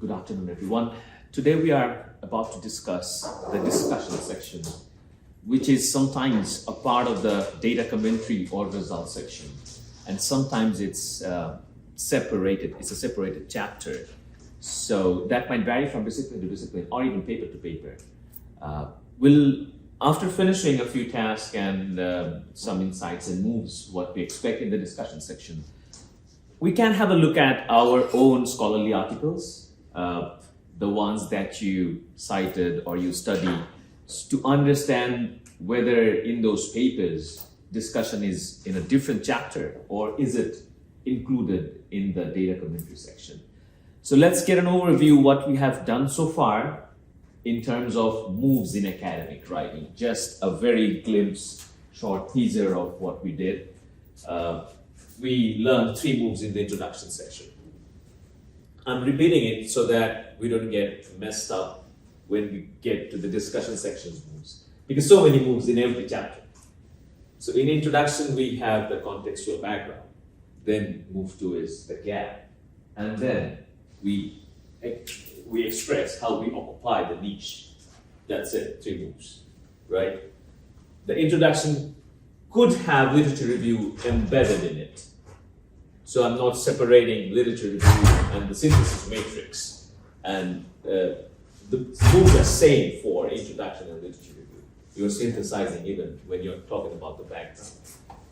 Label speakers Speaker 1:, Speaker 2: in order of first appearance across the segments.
Speaker 1: Good afternoon, everyone. Today we are about to discuss the discussion section, which is sometimes a part of the data commentary or results section, and sometimes it's separated. It's a separated chapter, so that might vary from discipline to discipline or even paper to paper. After finishing a few tasks and some insights and moves, what we expect in the discussion section, we can have a look at our own scholarly articles, the ones that you cited or you study, to understand whether in those papers discussion is in a different chapter or is it included in the data commentary section. So let's get an overview what we have done so far in terms of moves in academic writing. Just a very glimpse, short teaser of what we did. We learned 3 moves in the introduction section. I'm repeating it so that we don't get messed up when we get to the discussion section's moves, because so many moves in every chapter. So in introduction, we have the contextual background. Then move 2 is the gap. And then we express how we occupy the niche. That's it, 3 moves, right? The introduction could have literature review embedded in it. So I'm not separating literature review and the synthesis matrix. And the moves are same for introduction and literature review. You're synthesizing even when you're talking about the background,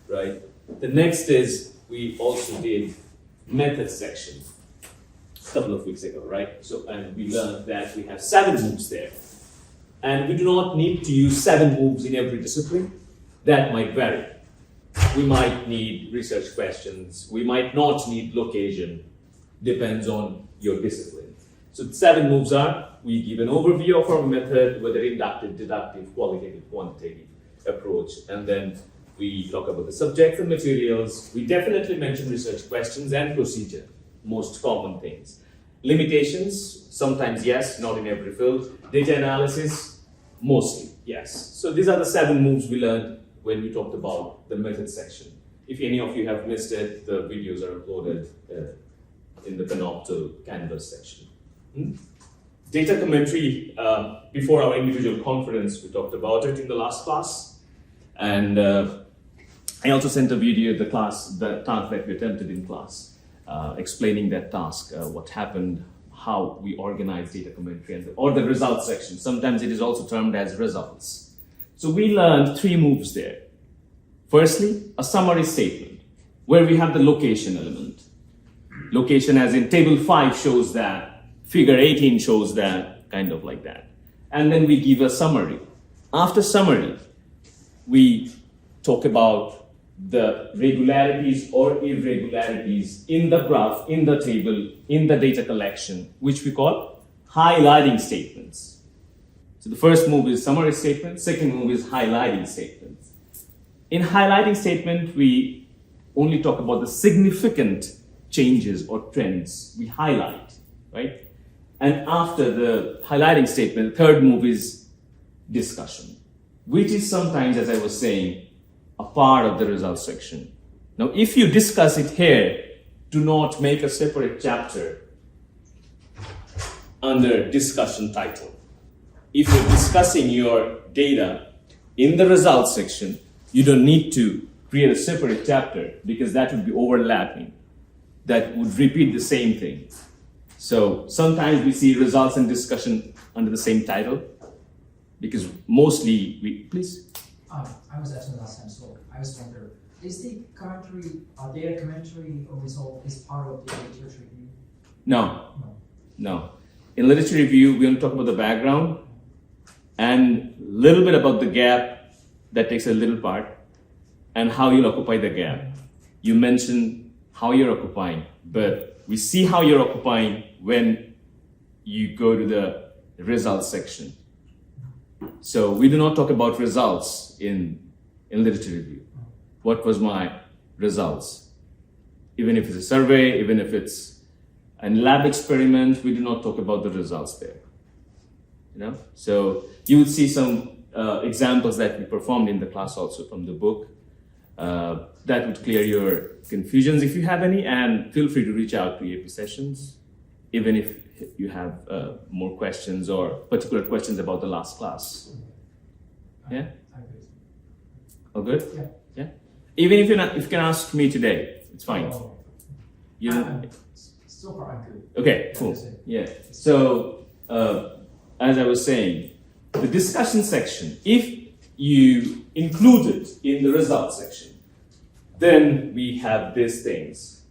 Speaker 1: right? The next is we also did method section a couple of weeks ago, right? So, and we learned that we have 7 moves there. And we do not need to use 7 moves in every discipline. That might vary. We might need research questions. We might not need location. Depends on your discipline. So 7 moves are, we give an overview of our method, whether inductive, deductive, qualitative, quantitative approach, and then we talk about the subjects and materials. We definitely mention research questions and procedure, most common things. Limitations, sometimes yes, not in every field. Data analysis, mostly yes. So these are the 7 moves we learned when we talked about the method section. If any of you have missed it, the videos are uploaded in the Notre Canvas section. Data commentary, before our individual conference, we talked about it in the last class. And I also sent a video, the task that we attempted in class, explaining that task, what happened, how we organize data commentary, or the results section. Sometimes it is also termed as results. So we learned 3 moves there. Firstly, a summary statement, where we have the location element. Location as in table 5 shows that, figure 18 shows that, kind of like that. And then we give a summary. After summary, we talk about the regularities or irregularities in the graph, in the table, in the data collection, which we call highlighting statements. So the first move is summary statement, second move is highlighting statements. In highlighting statement, we only talk about the significant changes or trends we highlight, right? And after the highlighting statement, the third move is discussion, which is sometimes, as I was saying, a part of the results section. Now, if you discuss it here, do not make a separate chapter under discussion title. If you're discussing your data in the results section, you don't need to create a separate chapter because that would be overlapping. That would repeat the same thing. So sometimes we see results and discussion under the same title because mostly we, please.
Speaker 2: I was asking last time, so I was wondering, is the commentary, data commentary or result is part of the literature review?
Speaker 1: No. In literature review, we only talk about the background and a little bit about the gap, that takes a little part, and how you'll occupy the gap. You mentioned how you're occupying, but we see how you're occupying when you go to the results section. So we do not talk about results in literature review. What was my results? Even if it's a survey, even if it's a lab experiment, we do not talk about the results there. So you will see some examples that we performed in the class also from the book. That would clear your confusions if you have any, and feel free to reach out to AP Sessions, even if you have more questions or particular questions about the last class. Yeah?
Speaker 2: I'm good.
Speaker 1: All good?
Speaker 2: Yeah.
Speaker 1: Yeah? Even if if you can ask me today, it's fine.
Speaker 2: Oh,
Speaker 1: You
Speaker 2: so far I'm good.
Speaker 1: okay, cool.
Speaker 2: That's it.
Speaker 1: Yeah. So, as I was saying, the discussion section, if you include it in the results section, then we have these things.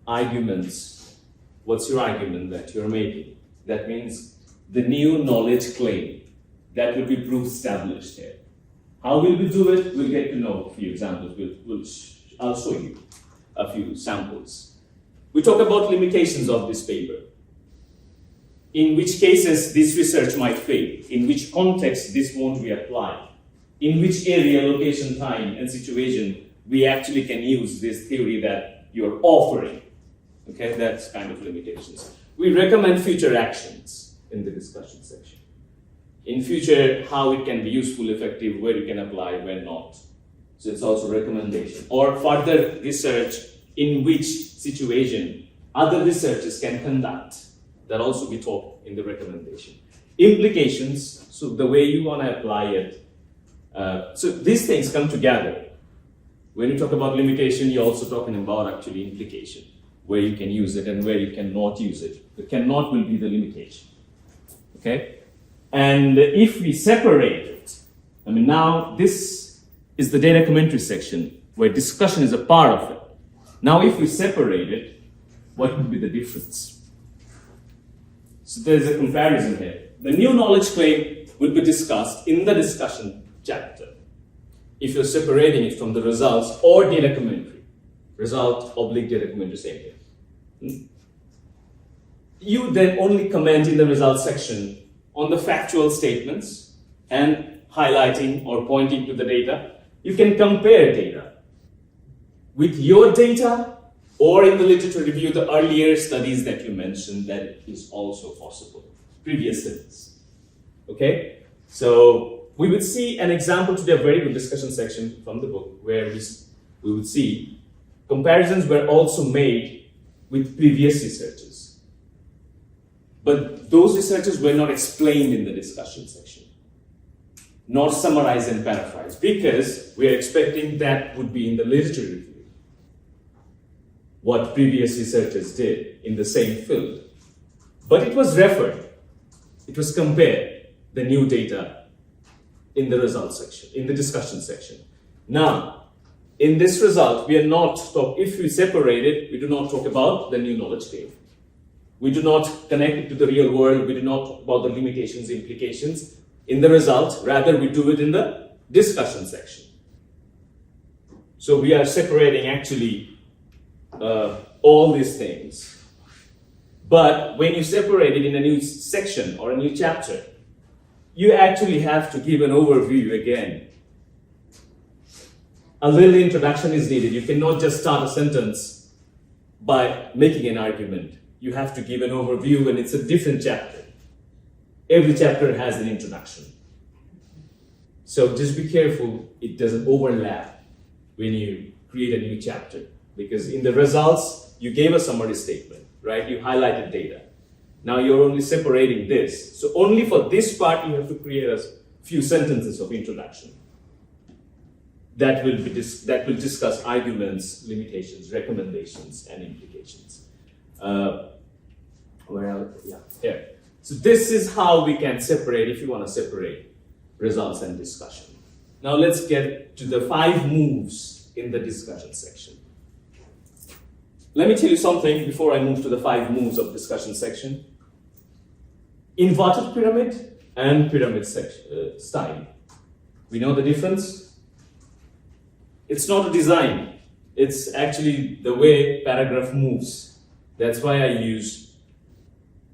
Speaker 1: Arguments. What's your argument that you're making? That means the new knowledge claim that will be proof established here. How will we do it? We'll get to know a few examples. I'll show you a few samples. We talk about limitations of this paper. In which cases this research might fail, in which context this won't be applied, in which area, location, time, and situation we actually can use this theory that you're offering. Okay, that's kind of limitations. We recommend future actions in the discussion section. In future, how it can be useful, effective, where you can apply, where not. So it's also recommendation. Or further research in which situation other researchers can conduct. That also we talk in the recommendation. Implications, so the way you want to apply it. So these things come together. When you talk about limitation, you're also talking about actually implication, where you can use it and where you cannot use it. The cannot will be the limitation. Okay? And if we separate it, I mean, now this is the data commentary section where discussion is a part of it. Now, if we separate it, what would be the difference? So there's a comparison here. The new knowledge claim will be discussed in the discussion chapter. If you're separating it from the results or data commentary, result oblique data commentary, same here. You then only comment in the results section on the factual statements and highlighting or pointing to the data. You can compare data with your data or in the literature review, the earlier studies that you mentioned, that is also possible, previous studies. Okay? So we would see an example today, a very good discussion section from the book, where we would see comparisons were also made with previous researchers. But those researchers were not explained in the discussion section, nor summarized and paraphrased, because we are expecting that would be in the literature review, what previous researchers did in the same field. But it was referred, it was compared, the new data in the results section, in the discussion section. Now, in this result, we are not if we separate it, we do not talk about the new knowledge claim. We do not connect it to the real world. We do not talk about the limitations, implications in the result. Rather, we do it in the discussion section. So we are separating actually all these things. But when you separate it in a new section or a new chapter, you actually have to give an overview again. A little introduction is needed. You cannot just start a sentence by making an argument. You have to give an overview, and it's a different chapter. Every chapter has an introduction. So just be careful it doesn't overlap when you create a new chapter. Because in the results, you gave a summary statement, right? You highlighted data. Now you're only separating this. So only for this part, you have to create a few sentences of introduction. That will discuss arguments, limitations, recommendations, and implications. Here. So this is how we can separate, if you want to separate results and discussion. Now let's get to the 5 moves in the discussion section. Let me tell you something before I move to the 5 moves of discussion section. Inverted pyramid and pyramid style. We know the difference? It's not a design. It's actually the way paragraph moves. That's why I use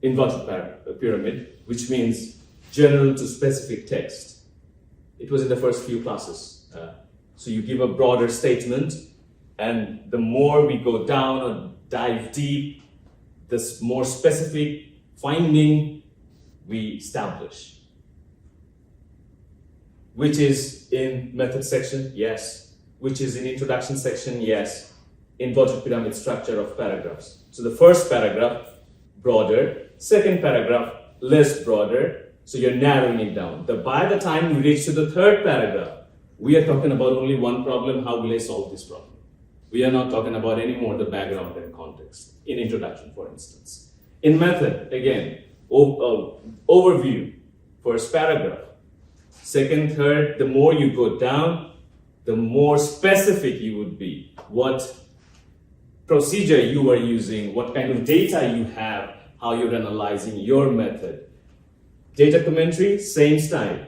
Speaker 1: inverted pyramid, which means general to specific text. It was in the first few classes. So you give a broader statement, and the more we go down or dive deep, the more specific finding we establish. Which is in method section? Yes. Which is in introduction section? Yes. Inverted pyramid structure of paragraphs. So the first paragraph, broader, Second paragraph, less broader, so you're narrowing it down. By the time we reach to the third paragraph, we are talking about only one problem: how will I solve this problem? We are not talking about any more the background and context. In introduction, for instance. In method, again, overview, first paragraph. Second, third, the more you go down, the more specific you would be. What procedure you are using, what kind of data you have, how you're analyzing your method. Data commentary, same style.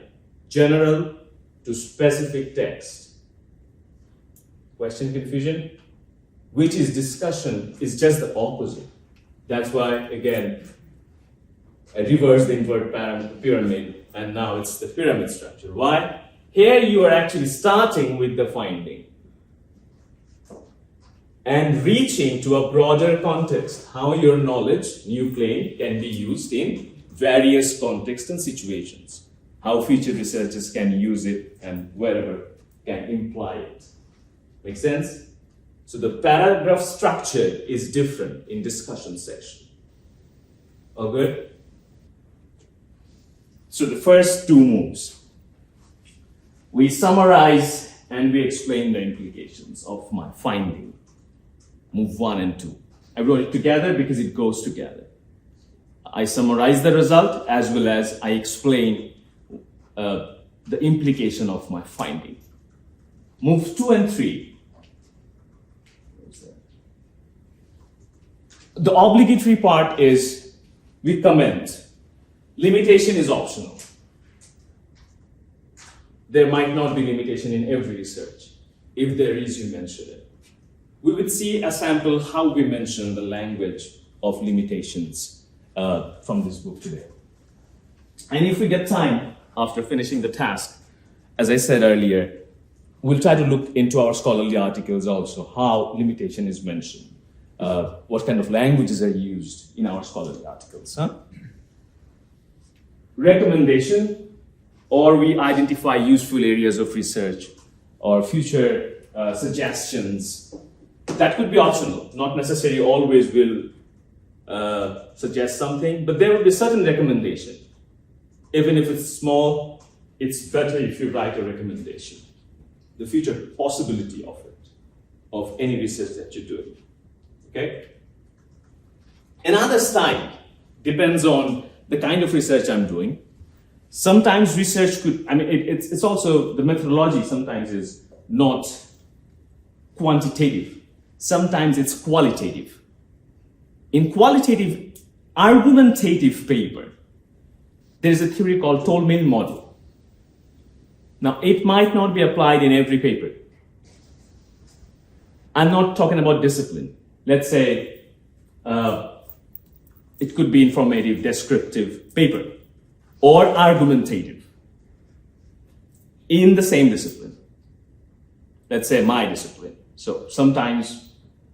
Speaker 1: General to specific text. Question, confusion? Which is discussion is just the opposite. That's why, again, I reversed the invert pyramid, and now it's the pyramid structure. Why? Here you are actually starting with the finding and reaching to a broader context, how your knowledge, new claim, can be used in various contexts and situations, how future researchers can use it and wherever can imply it. Make sense? So the paragraph structure is different in discussion section. All good? So the first two moves. We summarize and we explain the implications of my finding. Move 1 and 2. I wrote it together because it goes together. I summarize the result as well as I explain the implication of my finding. Move 2 and 3. The obligatory part is we comment. Limitation is optional. There might not be limitation in every research. If there is, you mention it. We would see a sample how we mention the language of limitations from this book today. And if we get time after finishing the task, as I said earlier, we'll try to look into our scholarly articles also, how limitation is mentioned, what kind of languages are used in our scholarly articles. Recommendation, or we identify useful areas of research or future suggestions. That could be optional, not necessarily always will suggest something, but there will be certain recommendation. Even if it's small, it's better if you write a recommendation. The future possibility of it, of any research that you're doing. Okay? Another style depends on the kind of research I'm doing. Sometimes research could, it's also, the methodology sometimes is not quantitative. Sometimes it's qualitative. In qualitative, argumentative paper, there is a theory called Tolman model. Now, it might not be applied in every paper. I'm not talking about discipline. Let's say it could be informative, descriptive paper, or argumentative in the same discipline. Let's say my discipline. So sometimes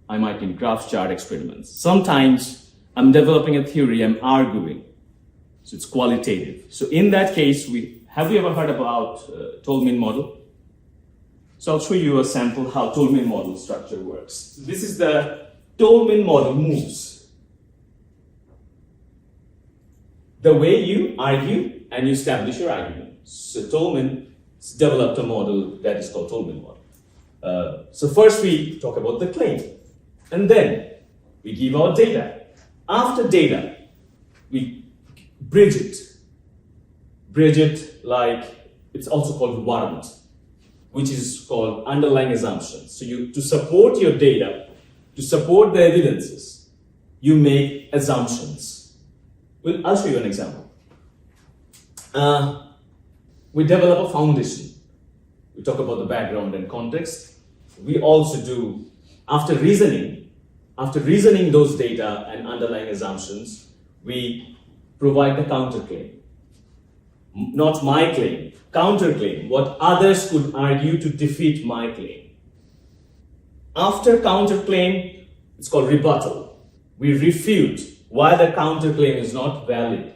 Speaker 1: I might need graph chart experiments. Sometimes I'm developing a theory, I'm arguing. So it's qualitative. So in that case, have you ever heard about Tolman model? So I'll show you a sample how Tolman model structure works. So this is the Tolman model moves. The way you argue and you establish your argument. So Tolman developed a model that is called Tolman model. So first we talk about the claim, and then we give out data. After data, we bridge it. Bridge it like, it's also called warrant, which is called underlying assumptions. So to support your data, to support the evidences, you make assumptions. Well, I'll show you an example. We develop a foundation. We talk about the background and context. We also do, after reasoning those data and underlying assumptions, we provide the counterclaim. Not my claim, counterclaim, what others could argue to defeat my claim. After counterclaim, it's called rebuttal. We refute why the counterclaim is not valid,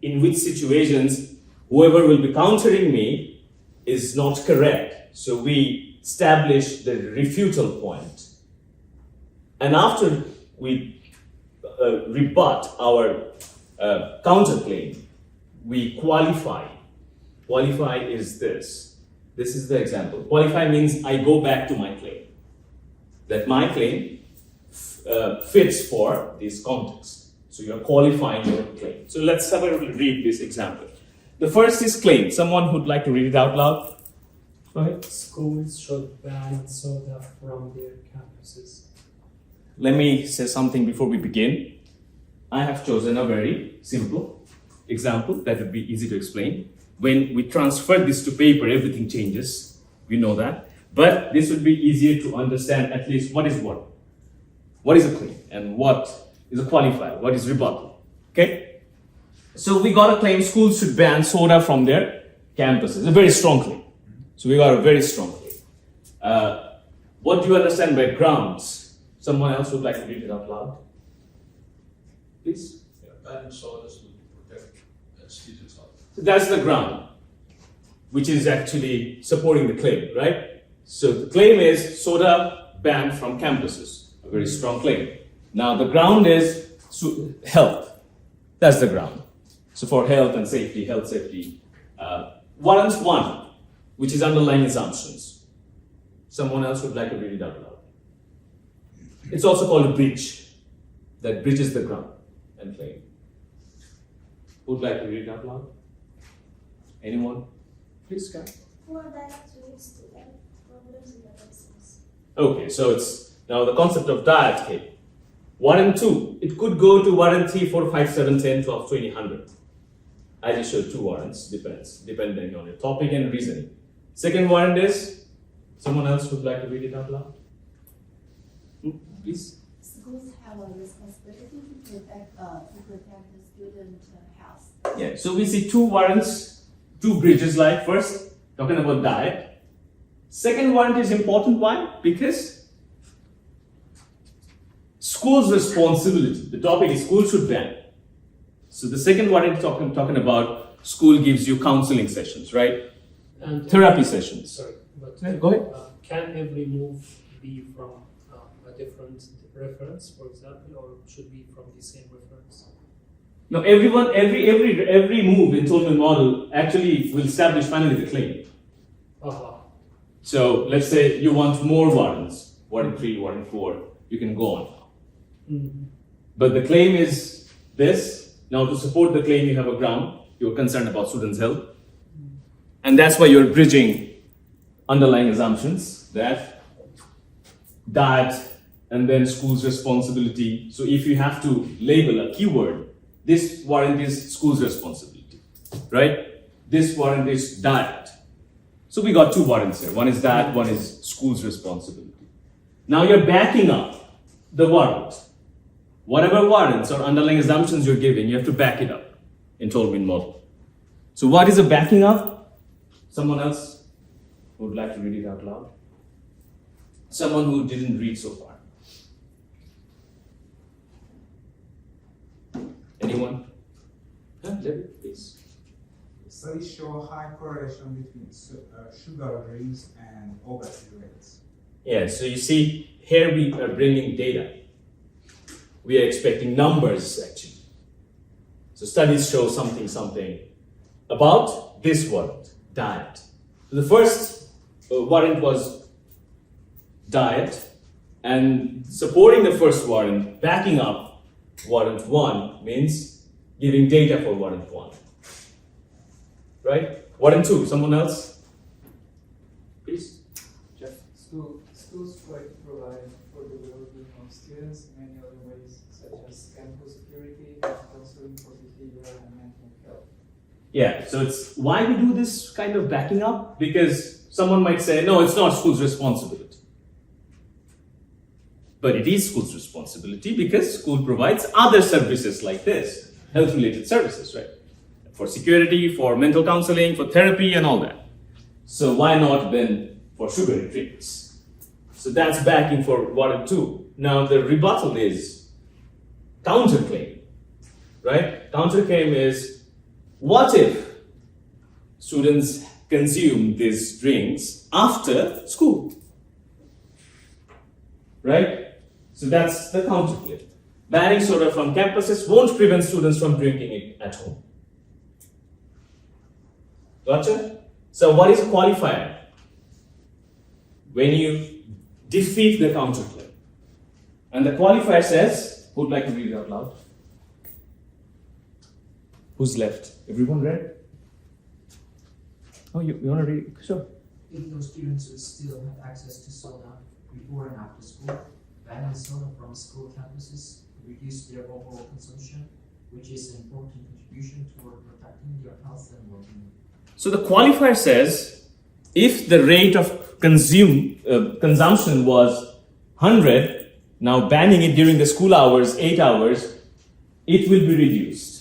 Speaker 1: in which situations whoever will be countering me is not correct. So we establish the refutal point. And after we rebut our Counterclaim, we qualify. Qualify is this. This is the example. Qualify means I go back to my claim. That my claim fits for this context. So you're qualifying your claim. So let's have a read this example. The first is claim. Someone who'd like to read it out loud? Go ahead.
Speaker 3: Schools should ban soda from their campuses.
Speaker 1: Let me say something before we begin. I have chosen a very simple example that would be easy to explain. When we transfer this to paper, everything changes. We know that. But this would be easier to understand at least what is what. What is a claim and what is a qualifier? What is rebuttal? Okay? So we got a claim schools should ban soda from their campuses. A very strong claim. So we got a very strong claim. What do you understand by grounds? Someone else would like to read it out loud? Please?
Speaker 4: Yeah, banning sodas to protect students' health.
Speaker 1: So that's the ground, which is actually supporting the claim, right? So the claim is soda banned from campuses, a very strong claim. Now the ground is health. That's the ground. So for health and safety, health safety. Warrant 1, which is underlying assumptions. Someone else would like to read it out loud. It's also called a bridge, that bridges the ground and claim. Who'd like to read it out loud? Anyone? Please, Sky.
Speaker 5: Well, that leads to problems in the license.
Speaker 1: Okay, so it's now the concept of diet came. Warrant 2, it could go to warrant 3, 4, 5, 7, 10, 12, 20, 100. I just showed 2 warrants, depending on your topic and reasoning. Second warrant is, someone else would like to read it out loud? Please.
Speaker 5: Schools have a responsibility to protect the student health.
Speaker 1: Yeah, so we see 2 warrants, 2 bridges like first, talking about diet. Second warrant is important, why? Because school's responsibility, the topic is school should ban. So the second warrant talking about school gives you counseling sessions, right?
Speaker 3: And
Speaker 1: Therapy sessions.
Speaker 3: sorry, but
Speaker 1: Go ahead.
Speaker 3: can every move be from a different reference, for example, or should be from the same reference?
Speaker 1: No, every move in Tolman model actually will establish finally the claim. So let's say you want more warrants, warrant 3, warrant 4, you can go on.
Speaker 3: Mm-hmm.
Speaker 1: But the claim is this. Now to support the claim, you have a ground. You're concerned about students' health. And that's why you're bridging underlying assumptions that diet and then school's responsibility. So if you have to label a keyword, this warrant is school's responsibility, right? This warrant is diet. So we got 2 warrants here. One is diet, one is school's responsibility. Now you're backing up the warrant. Whatever warrants or underlying assumptions you're giving, you have to back it up in Tolman model. So what is a backing up? Someone else would like to read it out loud? Someone who didn't read so far. Anyone? David, please.
Speaker 6: Studies show a high correlation between sugar drinks and obesity rates.
Speaker 1: Yeah, so you see, here we are bringing data. We are expecting numbers actually. So studies show something about this warrant, diet. So the first warrant was diet, and supporting the first warrant, backing up warrant 1 means giving data for warrant 1. Right? Warrant 2, someone else? Please. Jeff.
Speaker 7: Schools provide for the well-being of students in many other ways, such as campus security, counseling for behavior and mental health.
Speaker 1: Yeah, so it's why we do this kind of backing up, because someone might say, no, it's not school's responsibility. But it is school's responsibility because school provides other services like this, health-related services, right? For security, for mental counseling, for therapy and all that. So why not then for sugary drinks? So that's backing for warrant 2. Now the rebuttal is counterclaim, right? Counterclaim is, what if students consume these drinks after school? Right? So that's the counterclaim. Banning soda from campuses won't prevent students from drinking it at home. Gotcha? So what is a qualifier? When you defeat the counterclaim. And the qualifier says, who'd like to read it out loud? Who's left? Everyone read? Oh, you want to read it? Sure.
Speaker 2: If those students will still have access to soda before and after school, banning soda from school campuses reduce their overall consumption, which is an important contribution toward protecting their health and well-being.
Speaker 1: So the qualifier says, if the rate of consumption was 100, now banning it during the school hours, 8 hours, it will be reduced.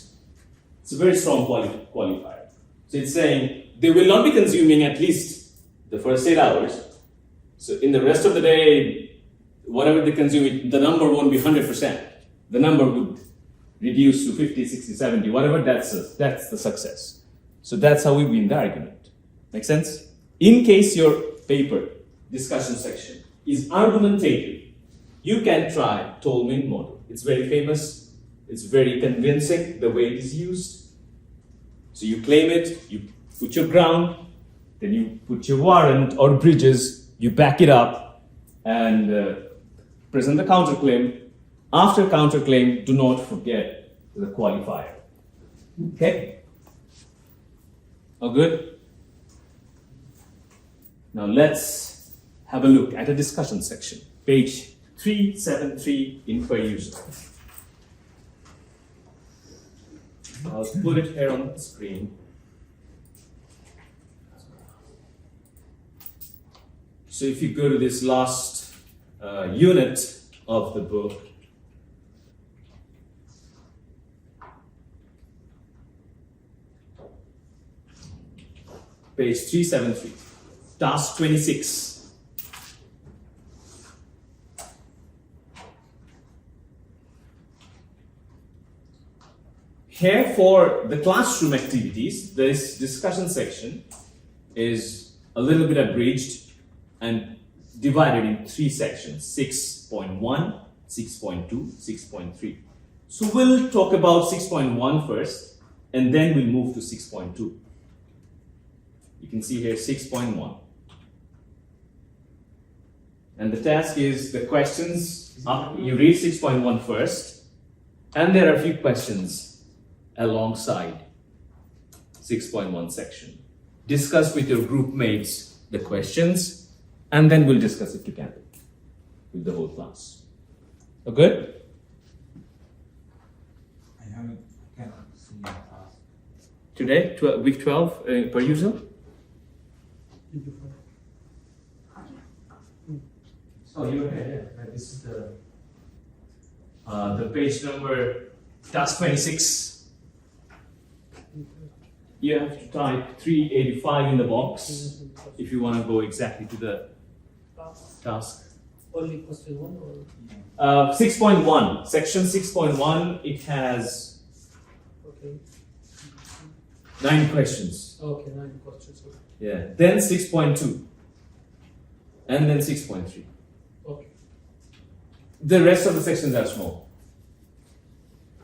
Speaker 1: It's a very strong qualifier. So it's saying they will not be consuming at least the first 8 hours. So in the rest of the day, whatever they consume, the number won't be 100%. The number would reduce to 50, 60, 70, whatever, that's the success. So that's how we win the argument. Make sense? In case your paper discussion section is argumentative, you can try Tolman model. It's very famous. It's very convincing the way it is used. So you claim it, you put your ground, then you put your warrant or bridges, you back it up and present the counterclaim. After counterclaim, do not forget the qualifier. Okay? All good? Now let's have a look at a discussion section. Page 373 in per user. I'll put it here on the screen. So if you go to this last unit of the book, page 373, task 26. Here for the classroom activities, this discussion section is a little bit abridged and divided in 3 sections, 6.1, 6.2, 6.3. So we'll talk about 6.1 first, and then we'll move to 6.2. You can see here 6.1. And the task is the questions, you read 6.1 first, and there are a few questions alongside 6.1 section. Discuss with your group mates the questions, and then we'll discuss it together with the whole class. Okay?
Speaker 6: I cannot see your task.
Speaker 1: Today, week 12 per user. Oh, you're ahead. Yeah. This is the page number, task 26. You have to type 385 in the box if you want to go exactly to the task.
Speaker 3: Only question 1 or?
Speaker 1: 6.1, section 6.1, it has
Speaker 3: Okay.
Speaker 1: 9 questions.
Speaker 3: Okay, 9 questions. Okay.
Speaker 1: Yeah. Then 6.2, and then 6.3.
Speaker 3: Okay.
Speaker 1: The rest of the sections are small.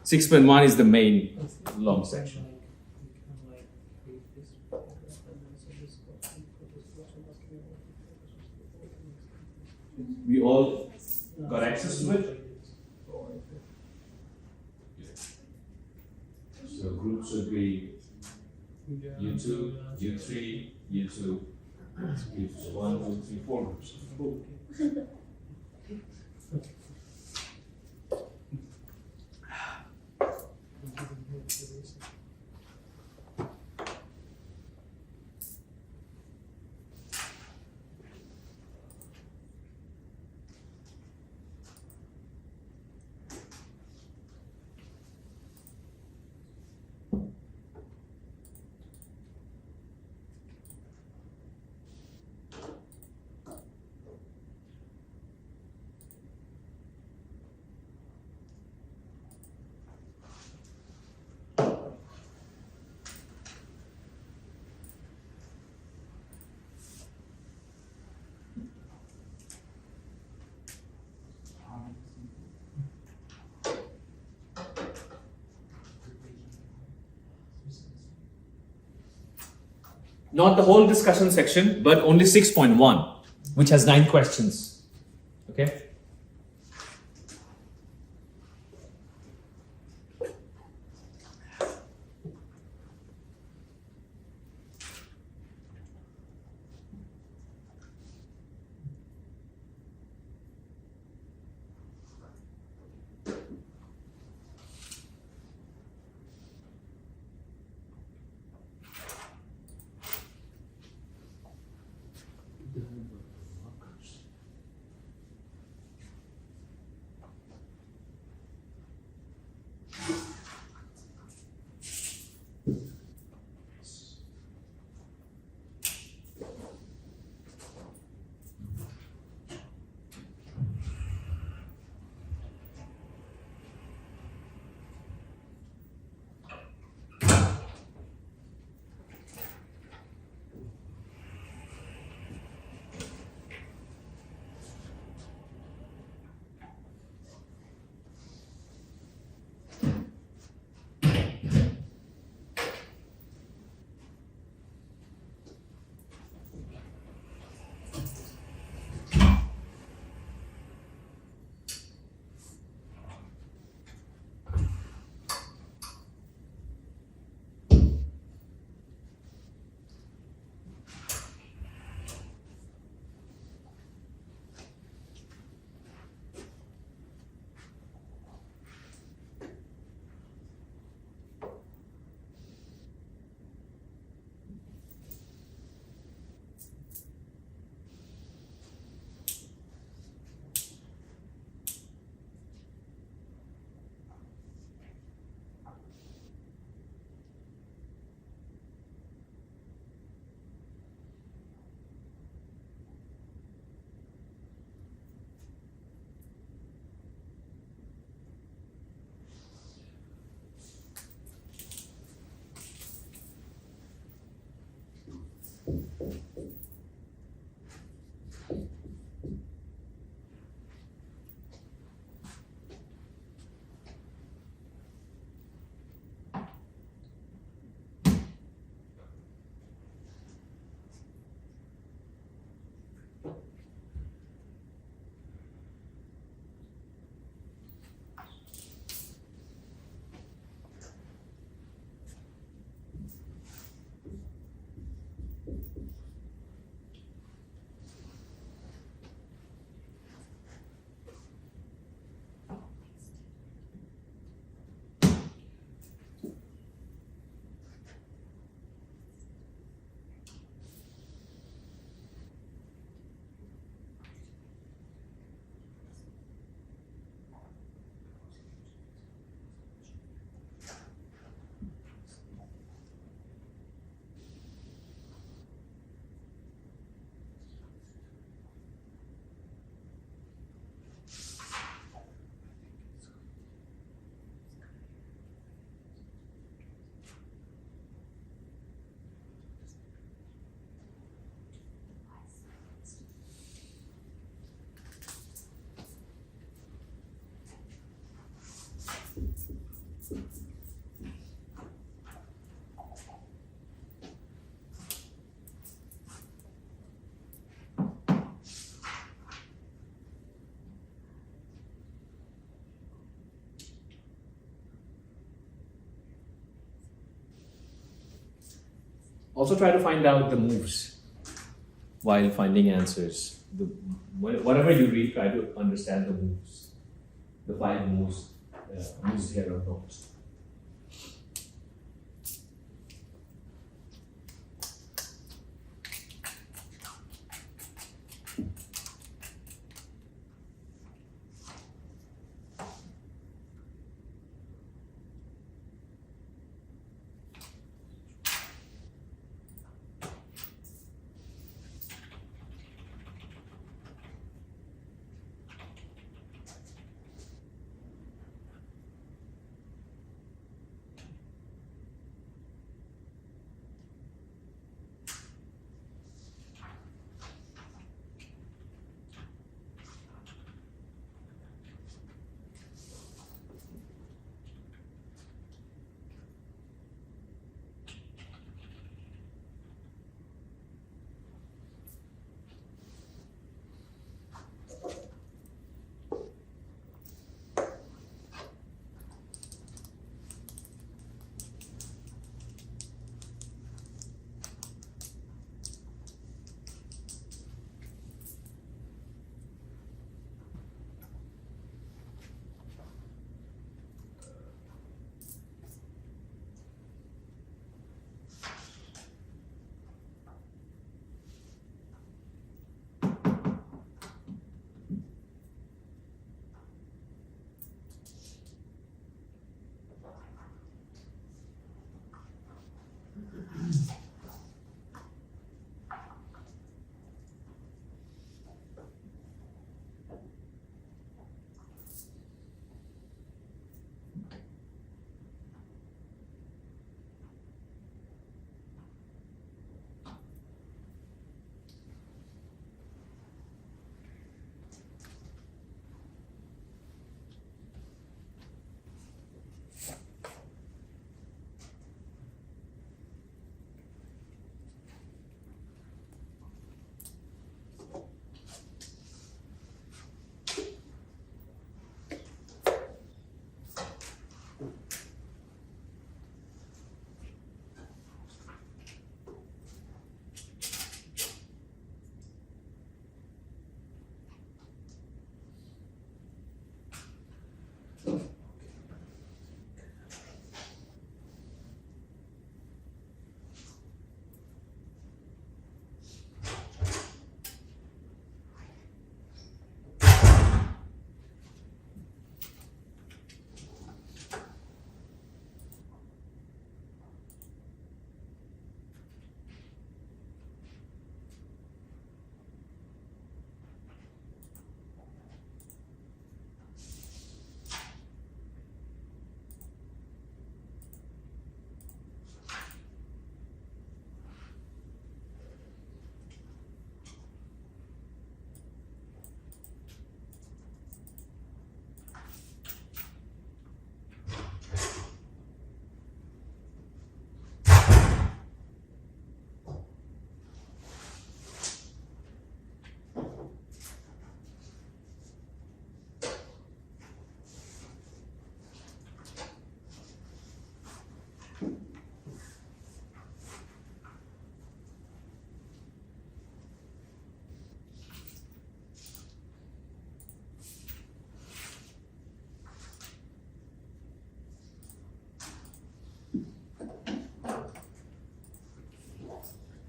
Speaker 1: 6.1 is the main long section. We all got access to it? So groups would be U2, U3, U2, U2, 1, 2, 3, 4 groups. Not the whole discussion section, but only 6.1, which has 9 questions. Okay? Also try to find out the moves while finding answers. Whatever you read, try to understand the moves. The 5 moves used here on notes.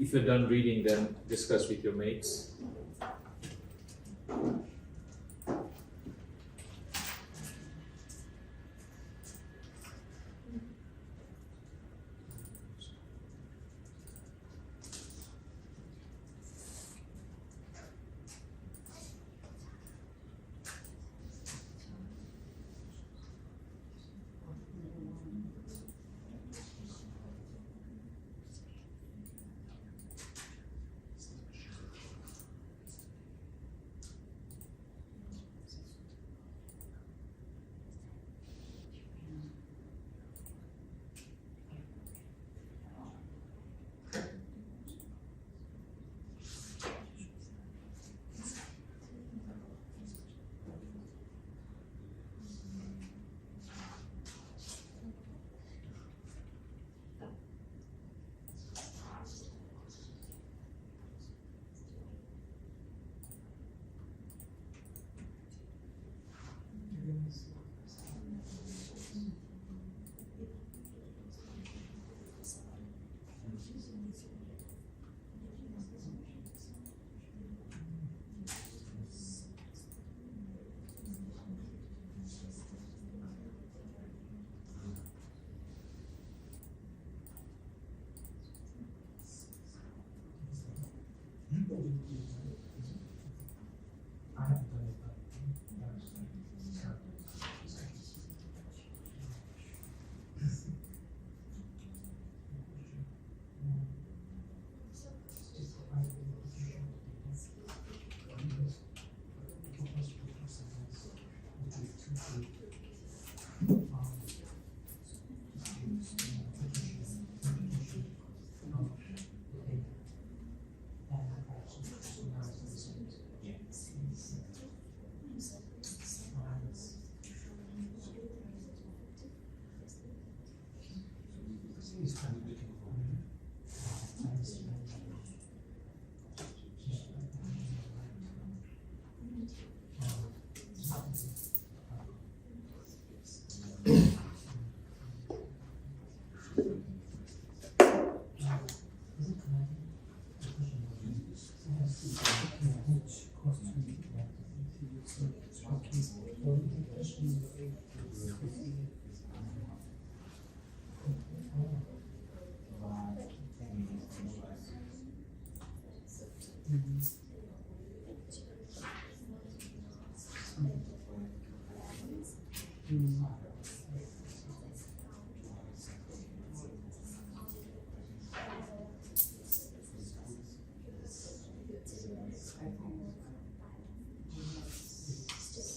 Speaker 1: If you're done reading, then discuss with your mates.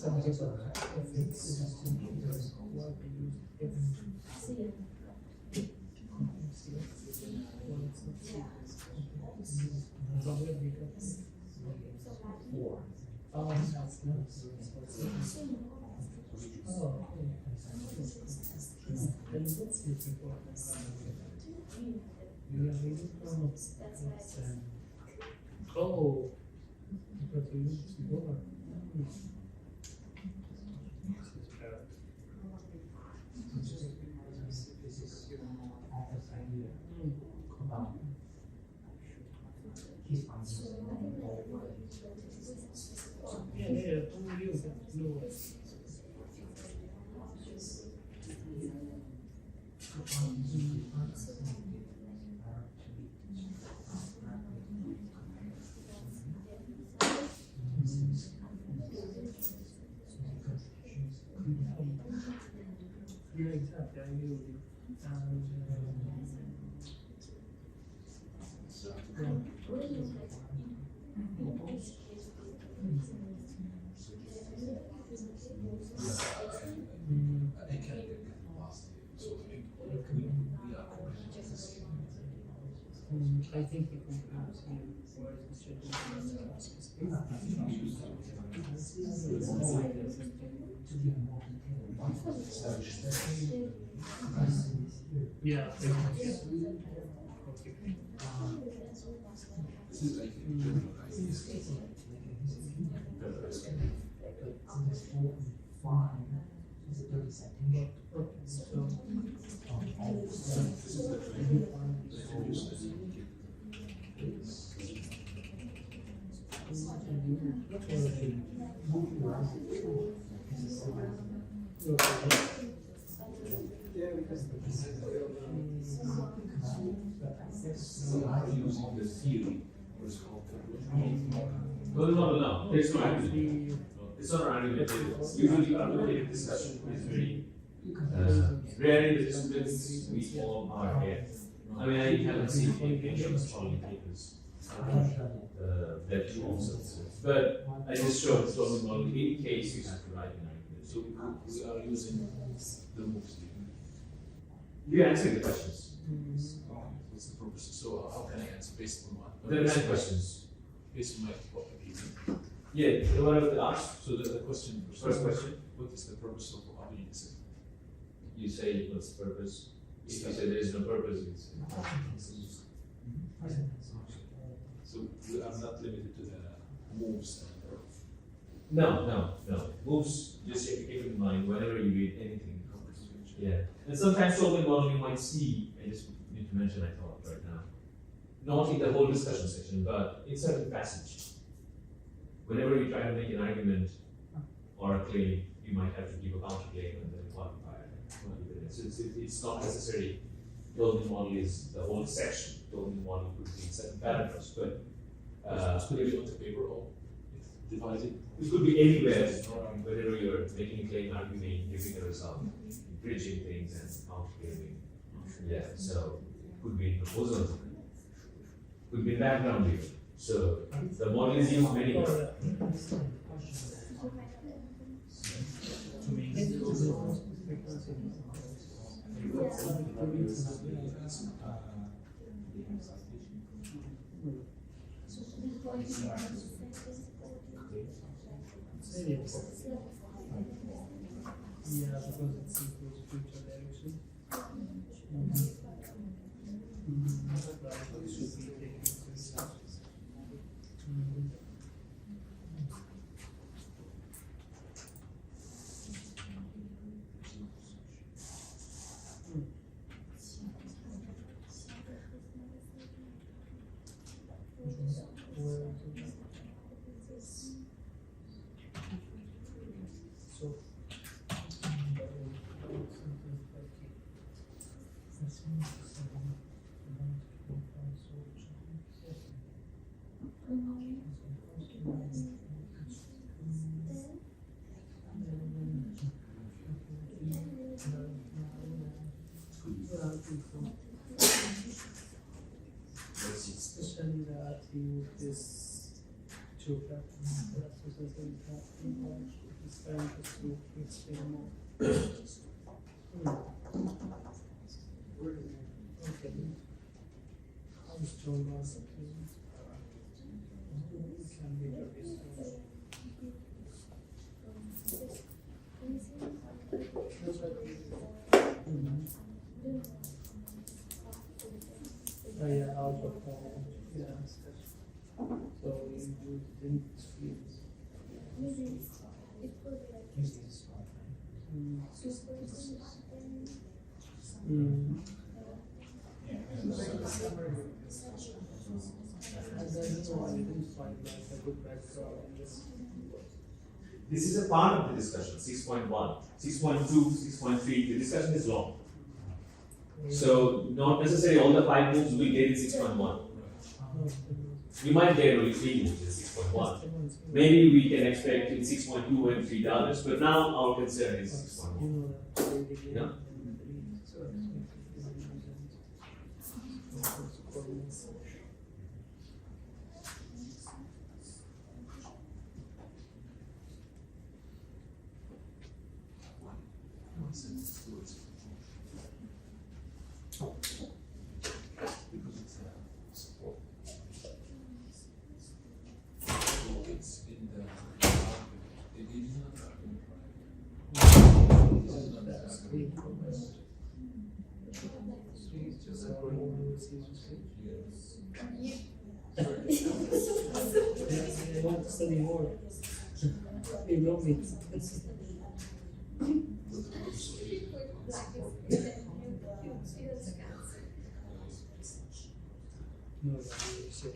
Speaker 3: subject of ethics, what we use if Oh, that's nice. Oh, okay. And what's looking for? You are reading from oh, but you need to go. Yeah, only you know. Yeah, exactly. I agree with you.
Speaker 4: I can't get lost here. So I think we are comprehensive this year.
Speaker 3: I think he concludes here, whereas the yeah.
Speaker 4: This is, I think, generalized. This is the
Speaker 7: Yeah, because the pieces
Speaker 4: we are using the theory, what's called
Speaker 1: No. There's no argument. It's not an argument. Usually, argumentative discussion is very rare in the disciplines we all are here. I mean, I haven't seen any of the scholarly papers that do also. But I just showed the model. In case you have to write an argument.
Speaker 4: So we are using the moves here.
Speaker 1: You answer the questions.
Speaker 4: What's the purpose? So how can I answer based on what?
Speaker 1: There are 9 questions.
Speaker 4: Based on my opinion.
Speaker 1: Yeah, the one of the asked.
Speaker 4: So the question,
Speaker 1: First question.
Speaker 4: what is the purpose of opinion?
Speaker 1: You say what's the purpose? If you say there is no purpose, it's
Speaker 4: So we are not limited to the moves and
Speaker 1: no. Moves, just keep in mind whenever you read anything. Yeah. And sometimes solving model you might see, I just need to mention, I thought right now, not in the whole discussion section, but in certain passage. Whenever you try to make an argument or a claim, you might have to give a counterclaim and then a qualifier. So it's not necessary. Tolman model is the whole section. Tolman model could be in certain paragraphs, but
Speaker 4: it's going to be on the paper or it's divided.
Speaker 1: it could be anywhere. Whenever you're making a claim, arguing, giving a result, bridging things and counterclaiming. Yeah, so it could be in proposal, could be in background even. So the model is used many ways.
Speaker 3: Yeah, because it's equals future direction. It should be taken into account. So, especially that you this two factors. Perhaps this is important this time just to explain more. Okay. How strong was it? Can be very strong. Oh yeah, out of home. Yeah. So you didn't feel. Mm.
Speaker 6: Yeah.
Speaker 3: And then no, I didn't find like a good background in this.
Speaker 1: This is a part of the discussion, 6.1. 6.2, 6.3, the discussion is long. So not necessarily all the 5 moves will get in 6.1. We might get only 3 moves in 6.1. Maybe we can expect in 6.2 and 3 others, but now our concern is 6.1. Yeah?
Speaker 4: Because it's a support. So it's in the it is not argument, right? This is not argument. It's just a point. Yes.
Speaker 3: I want to study more. You know me. No,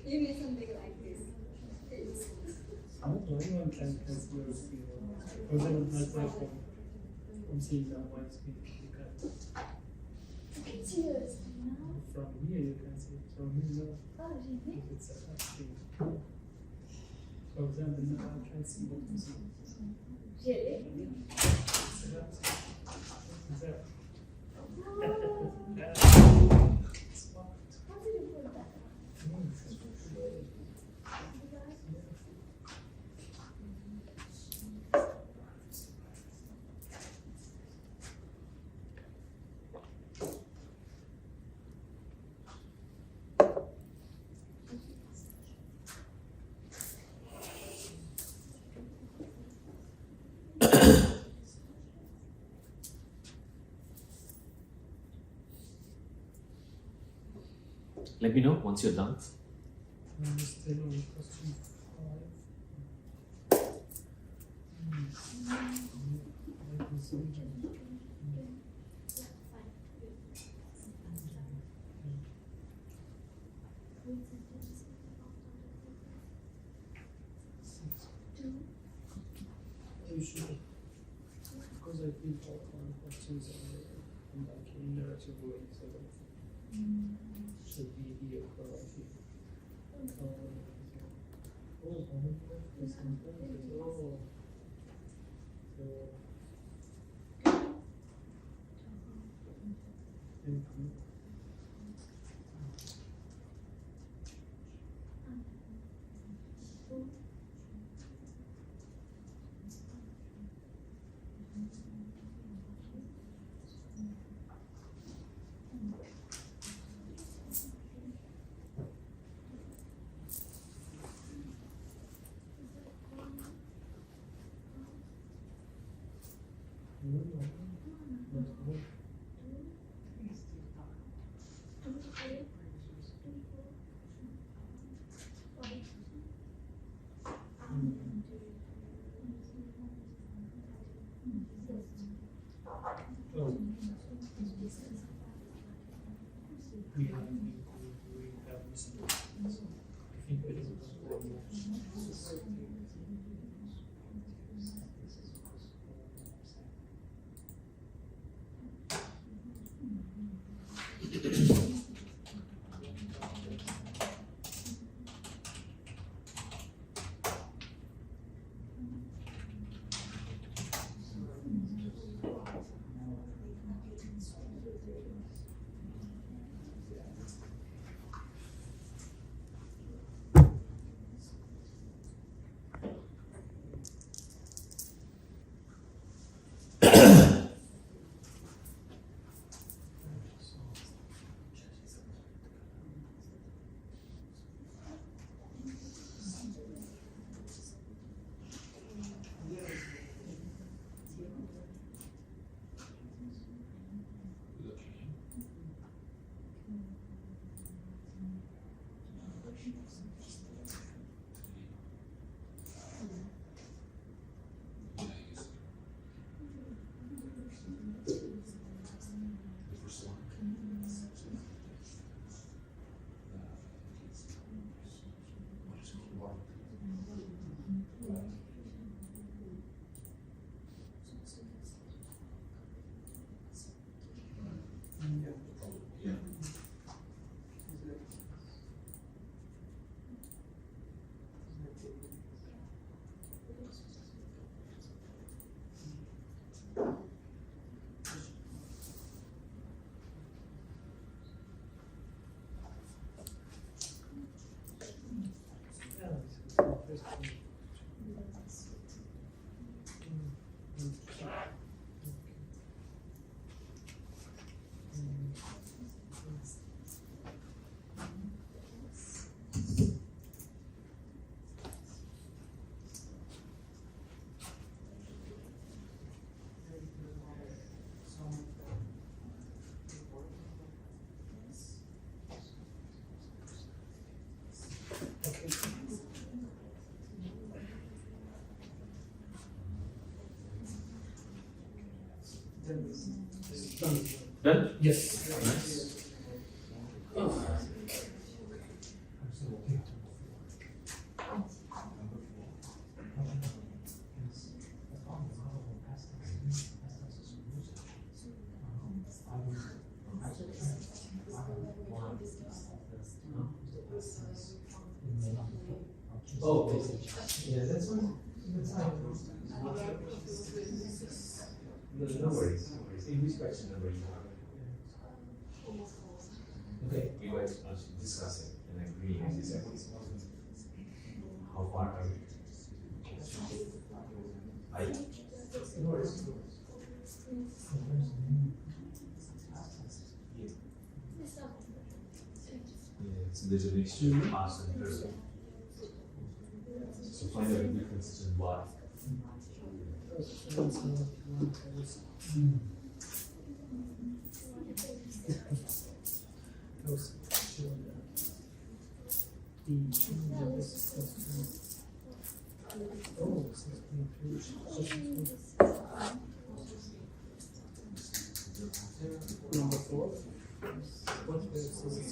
Speaker 8: You need something like this.
Speaker 3: not anyone can see your screen. For example, that's like from seeing that white screen. You can
Speaker 8: Cheers.
Speaker 3: from here you can see it. From here no.
Speaker 8: Oh, really?
Speaker 3: It's a flat screen. For example, now I can see what you see.
Speaker 8: Really?
Speaker 3: It's a flat screen. Exactly.
Speaker 8: Oh, how did you put that?
Speaker 1: Let me know once you're done.
Speaker 3: I'm still on question 5. Are you sure? Because I think all questions are like in narrative way, so should be here for I think. Thank you. Oh. We have missing. I think we don't
Speaker 1: Done?
Speaker 3: Yes.
Speaker 1: Oh, yeah, that's one. No worries, no worries. In which question number you have? Okay, we were discussing and agreeing on this. How far are we? No worries. Yeah, so there's a mixture of past and present. So find out the differences and why.
Speaker 3: Number 4. What is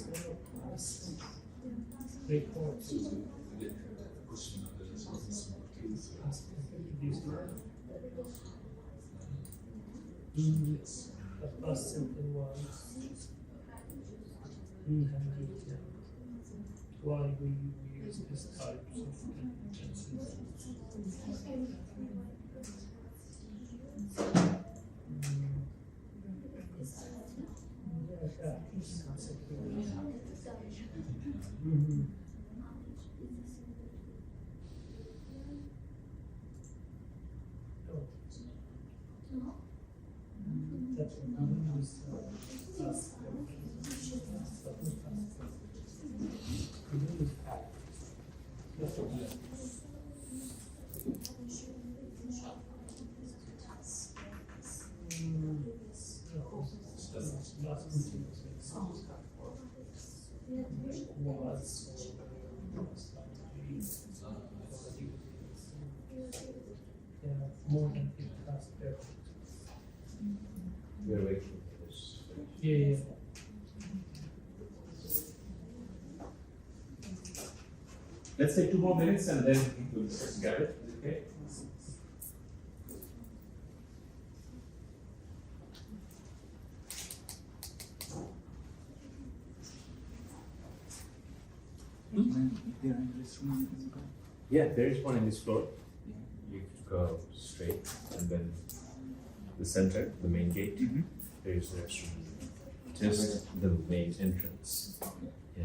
Speaker 3: report? The past simple ones. Why we use this type of sentences? More than 50 past perfect.
Speaker 1: We're waiting for this.
Speaker 3: Yeah.
Speaker 1: Let's take 2 more minutes and then we'll discuss together. Okay? Yeah, there is one in this floor. You go straight and then the center, the main gate, there is the restroom. Just the main entrance. Yeah.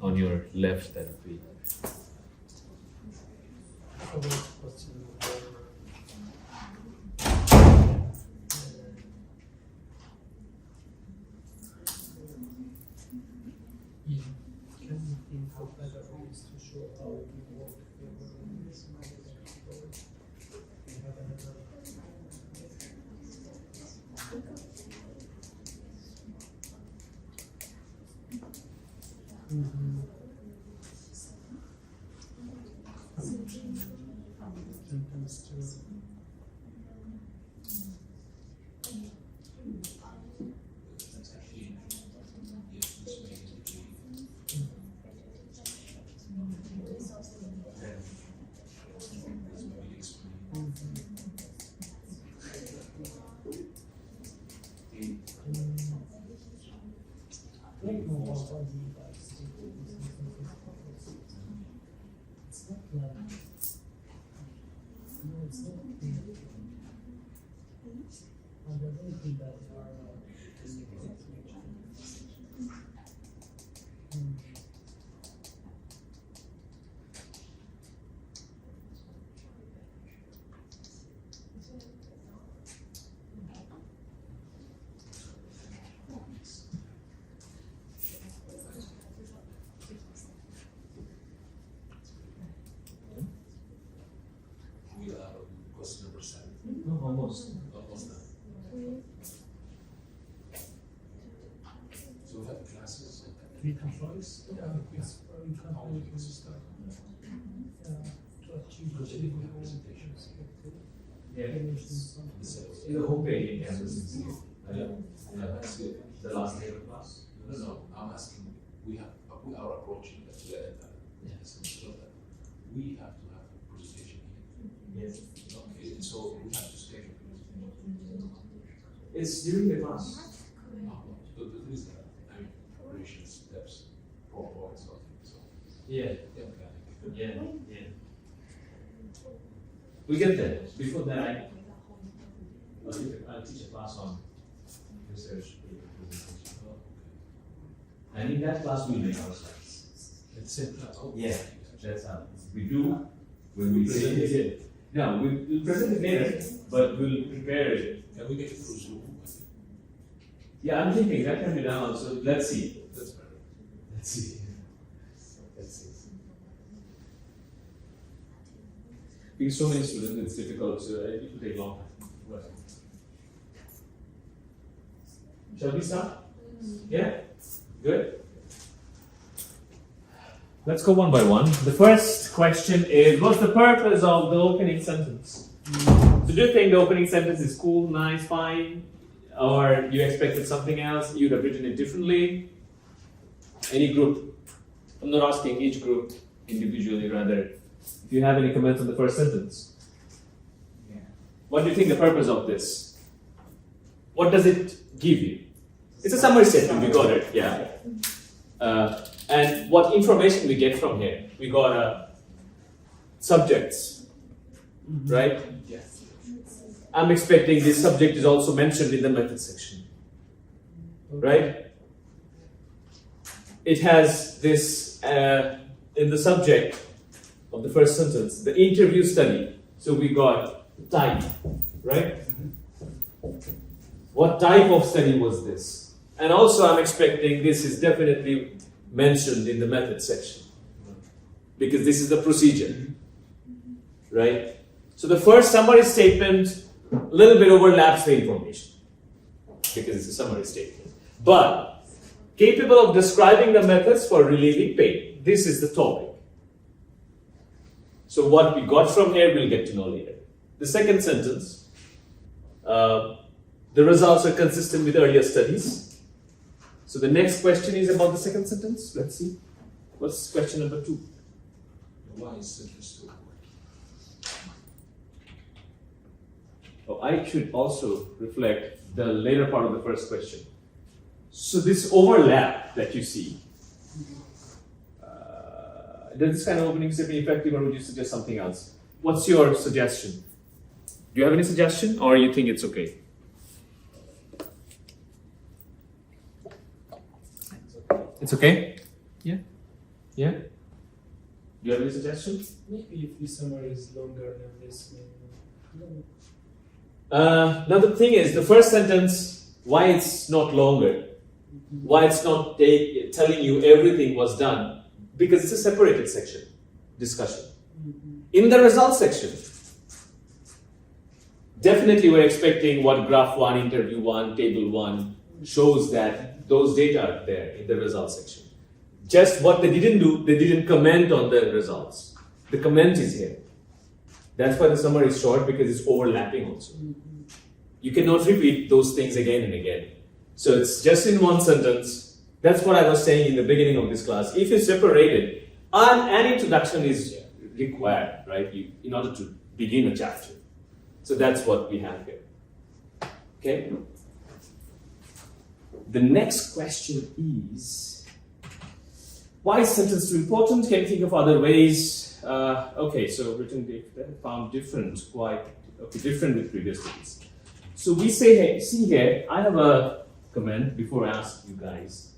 Speaker 1: On your left, that would be.
Speaker 3: Can you think of better ways to show how we work together in this we have another. semesters.
Speaker 4: That's actually, yes, this may indicate. This may explain.
Speaker 3: Like no about all the it's not like no, it's not I don't think that are
Speaker 4: We are on question number 7.
Speaker 1: No, almost.
Speaker 4: Almost done. So we have classes.
Speaker 3: we can choice.
Speaker 4: Yeah,
Speaker 3: We can
Speaker 4: how we can start.
Speaker 3: to achieve the
Speaker 4: Presenting
Speaker 3: goal
Speaker 4: presentations.
Speaker 1: Yeah.
Speaker 4: The set of-
Speaker 1: In the homepage, you have this.
Speaker 4: Yeah, that's good.
Speaker 1: The last day of the class.
Speaker 4: No, I'm asking, we are approaching the end time. Yes. So that we have to have a presentation here.
Speaker 1: Yes.
Speaker 4: Okay, so we have to stage a presentation.
Speaker 1: It's during the class.
Speaker 4: So there is that, I mean, preparation steps, PowerPoint, something, so,
Speaker 1: Yeah.
Speaker 4: yeah, okay.
Speaker 1: Yeah. We get there. Before that, I'll teach a class on research presentation.
Speaker 4: Oh,
Speaker 1: And in that class, we'll make our slides.
Speaker 4: okay. It's same class. Oh,
Speaker 1: Yeah. That's how we do when we present it. No, we'll present it later, but we'll prepare it.
Speaker 4: Can we get it through Zoom?
Speaker 1: Yeah, I'm thinking that can be done also. Let's see.
Speaker 4: That's better.
Speaker 1: Let's see. Let's see. Because so many students, it's difficult, so it will take long time.
Speaker 4: Right.
Speaker 1: Shall we start? Yeah? Good? Let's go one by one. The first question is, what's the purpose of the opening sentence? So do you think the opening sentence is cool, nice, fine? Or you expected something else? You'd have written it differently? Any group? I'm not asking each group individually, rather. If you have any comments on the first sentence.
Speaker 6: Yeah.
Speaker 1: What do you think the purpose of this? What does it give you? It's a summary statement, we got it, yeah. And what information we get from here? We got subjects, right?
Speaker 4: Yes.
Speaker 1: I'm expecting this subject is also mentioned in the method section, right? It has this in the subject of the first sentence, the interview study. So we got type, right? What type of study was this? And also I'm expecting this is definitely mentioned in the method section because this is the procedure, right? So the first summary statement a little bit overlaps the information because it's a summary statement, but capable of describing the methods for relieving pain. This is the topic. So what we got from here, we'll get to know later. The second sentence, the results are consistent with earlier studies. So the next question is about the second sentence. Let's see. What's question number 2?
Speaker 4: Why is sentence 2?
Speaker 1: Oh, I should also reflect the later part of the first question. So this overlap that you see, does this kind of opening statement effective, or would you suggest something else? What's your suggestion? Do you have any suggestion, or you think it's okay? It's okay? Yeah? Yeah? Do you have any suggestion?
Speaker 3: Maybe if the summary is longer than this, maybe.
Speaker 1: Now the thing is, the first sentence, why it's not longer, why it's not telling you everything was done, because it's a separated section, discussion. In the results section, definitely we're expecting what graph 1, interview 1, table 1 shows that those data are there in the results section. Just what they didn't do, they didn't comment on the results. The comment is here. That's why the summary is short, because it's overlapping also. You cannot repeat those things again and again. So it's just in one sentence. That's what I was saying in the beginning of this class. If you separate it, an introduction is required, right? In order to begin a chapter. So that's what we have here. Okay? The next question is, why is sentence too important? Can you think of other ways? Okay, so written data found different with previous studies. So we say, hey, see here, I have a comment before I ask you guys.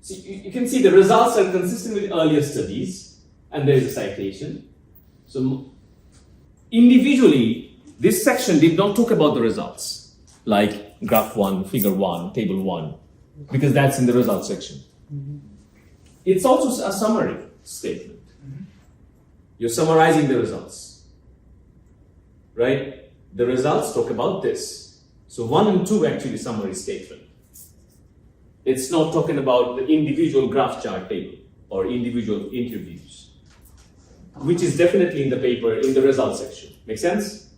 Speaker 1: See, you can see the results are consistent with earlier studies, and there is a citation. So individually, this section did not talk about the results, like graph 1, figure 1, table 1, because that's in the results section. It's also a summary statement. You're summarizing the results, right? The results talk about this. So 1 and 2 actually summary statement. It's not talking about the individual graph chart table or individual interviews, which is definitely in the paper in the results section. Make sense?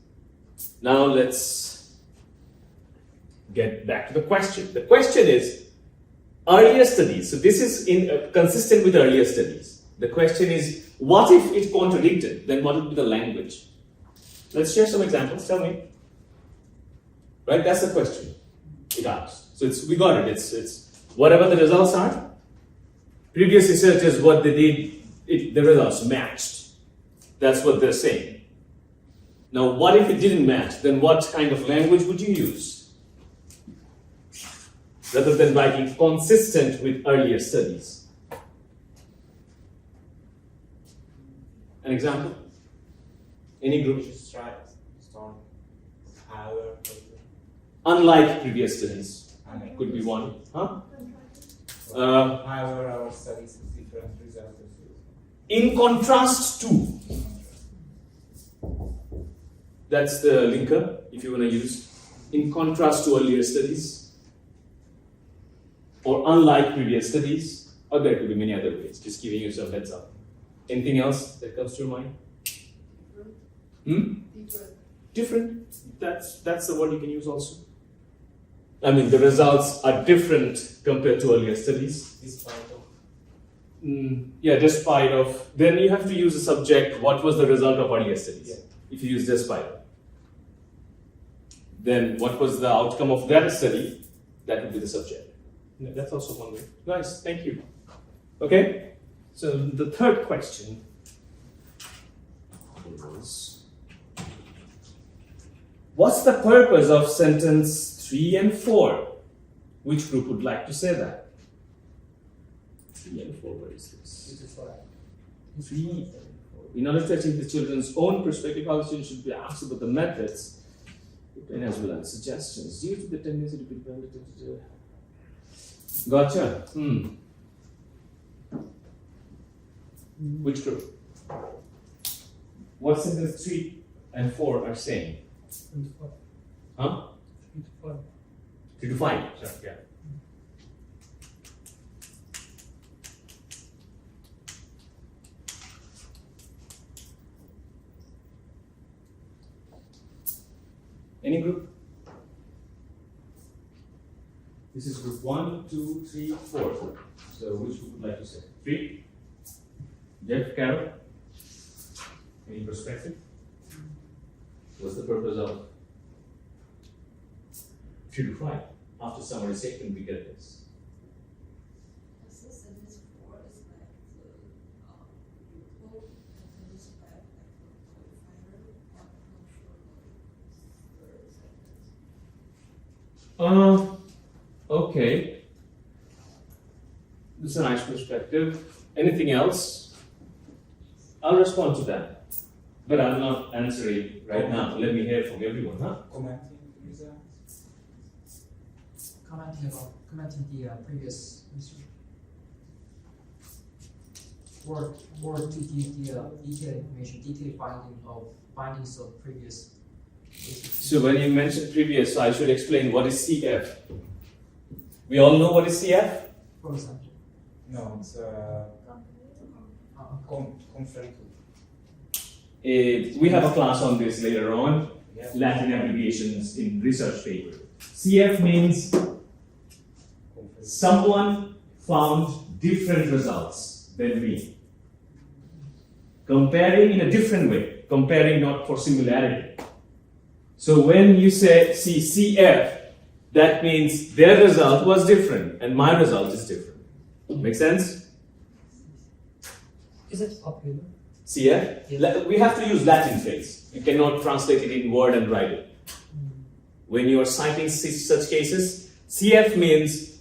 Speaker 1: Now let's get back to the question. The question is earlier studies. So this is consistent with earlier studies. The question is, what if it contradicted? Then what would be the language? Let's share some examples. Tell me. Right? That's the question it asks. So we got it. It's whatever the results are. Previous researchers, what they did, the results matched. That's what they're saying. Now, what if it didn't match? Then what kind of language would you use? Rather than writing consistent with earlier studies. An example? Any group? Unlike previous studies. Could be one. Huh?
Speaker 6: However, our studies with different results.
Speaker 1: In contrast to. That's the linker, if you want to use. In contrast to earlier studies. Or unlike previous studies. Or there could be many other ways. Just giving you some heads up. Anything else that comes to your mind? Different. That's the word you can use also. I mean, the results are different compared to earlier studies.
Speaker 6: Despite of.
Speaker 1: Despite of. Then you have to use a subject. What was the result of earlier studies?
Speaker 6: Yeah.
Speaker 1: If you use despite of. Then what was the outcome of that study? That would be the subject. Yeah, that's also one way. Nice, thank you. Okay, so the third question is, what's the purpose of sentence 3 and 4? Which group would like to say that? 3 and 4, where is this? 3 and 4. In order to achieve the children's own perspective, how the student should be asked about the methods and as well as suggestions due to the tendency to be relative. Gotcha. Which group? What sentence 3 and 4 are saying?
Speaker 3: 3 to 5.
Speaker 1: Huh?
Speaker 3: 3 to 5.
Speaker 1: 3 to 5. Sure, yeah. Any group? This is group 1, 2, 3, 4. So which group would like to say? 3? Jeff, Carol? Any perspective? What's the purpose of 3 to 5? After summary statement, we get this.
Speaker 5: Sentence 4 is like the report, and sentence 5 like the qualifier. I'm not sure what the third sentence.
Speaker 1: Okay. This is a nice perspective. Anything else? I'll respond to that. But I'm not answering right now. Let me hear from everyone, huh?
Speaker 6: Commenting results.
Speaker 2: Commenting the previous research. Or to give the detailed information, detailed findings of previous research.
Speaker 1: So when you mentioned previous, I should explain what is CF. We all know what is CF?
Speaker 2: For example.
Speaker 6: No, it's contrary to.
Speaker 1: We have a class on this later on, Latin abbreviations in research paper. CF means someone found different results than me. Comparing in a different way, comparing not for similarity. So when you see CF, that means their result was different and my result is different. Make sense?
Speaker 3: Is it popular?
Speaker 1: CF? We have to use Latin phrase. You cannot translate it in word and write it. When you are citing such cases, CF means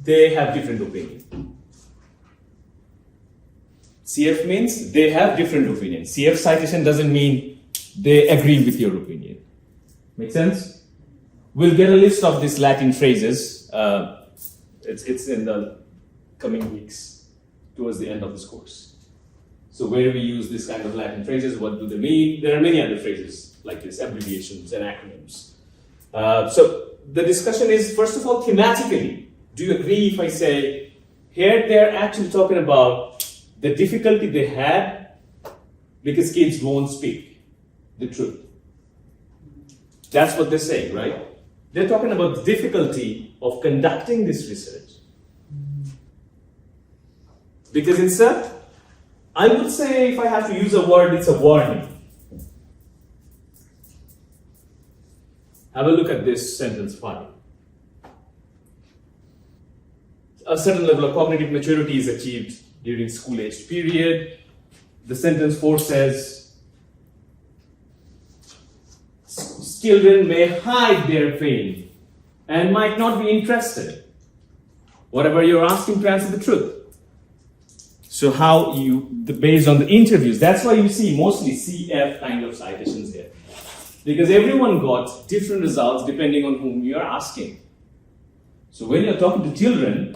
Speaker 1: they have different opinion. CF means they have different opinion. CF citation doesn't mean they agree with your opinion. Make sense? We'll get a list of these Latin phrases. It's in the coming weeks, towards the end of this course. So where we use this kind of Latin phrases, what do they mean? There are many other phrases like this, abbreviations and acronyms. So the discussion is, first of all, thematically. Do you agree if I say, here they're actually talking about the difficulty they had because kids won't speak the truth. That's what they're saying, right? They're talking about the difficulty of conducting this research. Because it's I would say, if I have to use a word, it's a warning. Have a look at this sentence 5. A certain level of cognitive maturity is achieved during school-aged period. The sentence 4 says, children may hide their pain and might not be interested. Whatever you're asking to answer the truth. So how based on the interviews, that's why you see mostly CF kind of citations here. Because everyone got different results depending on whom you're asking. So when you're talking to children,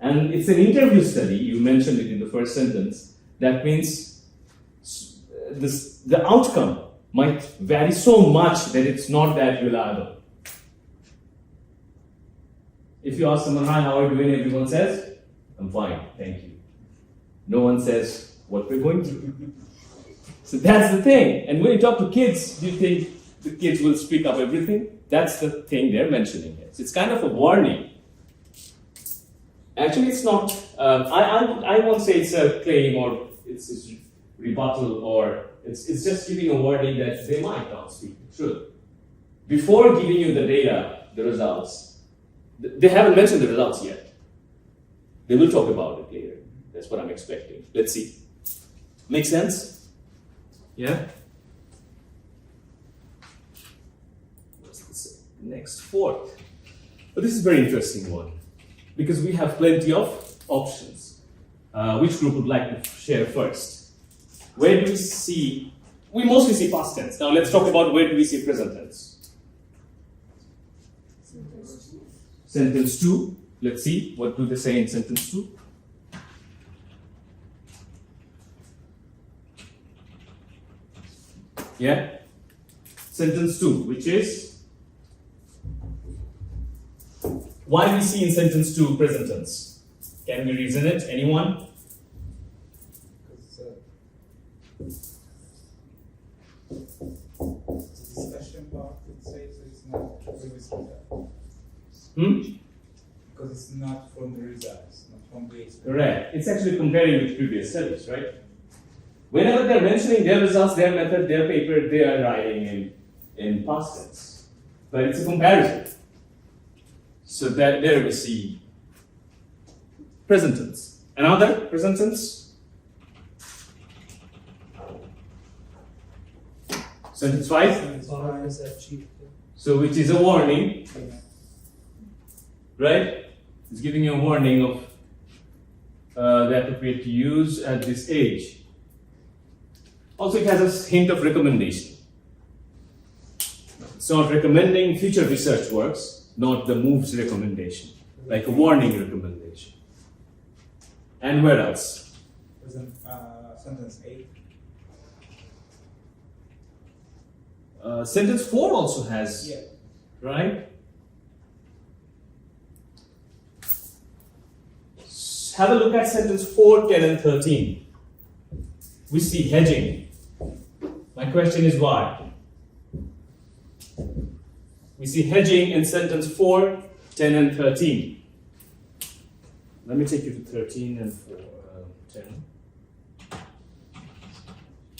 Speaker 1: and it's an interview study, you mentioned it in the first sentence, that means the outcome might vary so much that it's not that reliable. If you ask someone, hi, how are you doing? Everyone says, I'm fine, thank you. No one says what we're going through. So that's the thing. And when you talk to kids, do you think the kids will speak up everything? That's the thing they're mentioning here. So it's kind of a warning. Actually, it's not. I won't say it's a claim or it's rebuttal or it's just giving a warning that they might not speak the truth. Before giving you the data, the results, they haven't mentioned the results yet. They will talk about it later. That's what I'm expecting. Let's see. Make sense? Yeah? What's this? Next, 4th. But this is a very interesting one because we have plenty of options. Which group would like to share first? Where do we see? We mostly see past tense. Now let's talk about where do we see present tense. Sentence 2. Let's see. What do they say in sentence 2? Yeah? Sentence 2, which is, why we see in sentence 2 present tense? Can we reason it? Anyone?
Speaker 6: Because the discussion part, it says it's not previous result. Because it's not from the results, not from the experience.
Speaker 1: Correct. It's actually comparing with previous studies, right? Whenever they're mentioning their results, their method, their paper, they are writing in past tense. But it's a comparison. So that there we see present tense. Another present tense. Sentence 5.
Speaker 3: Power is achieved.
Speaker 1: So which is a warning, right? It's giving you a warning of the appropriate to use at this age. Also, it has a hint of recommendation. It's not recommending future research works, not the move's recommendation, like a warning recommendation. And where else?
Speaker 6: Sentence 8.
Speaker 1: Sentence 4 also has,
Speaker 6: Yeah.
Speaker 1: right? Have a look at sentence 4, 10, and 13.
Speaker 9: we see hedging. My question is why? We see hedging in sentence 4, 10, and 13. Let me take you to 13 and 10.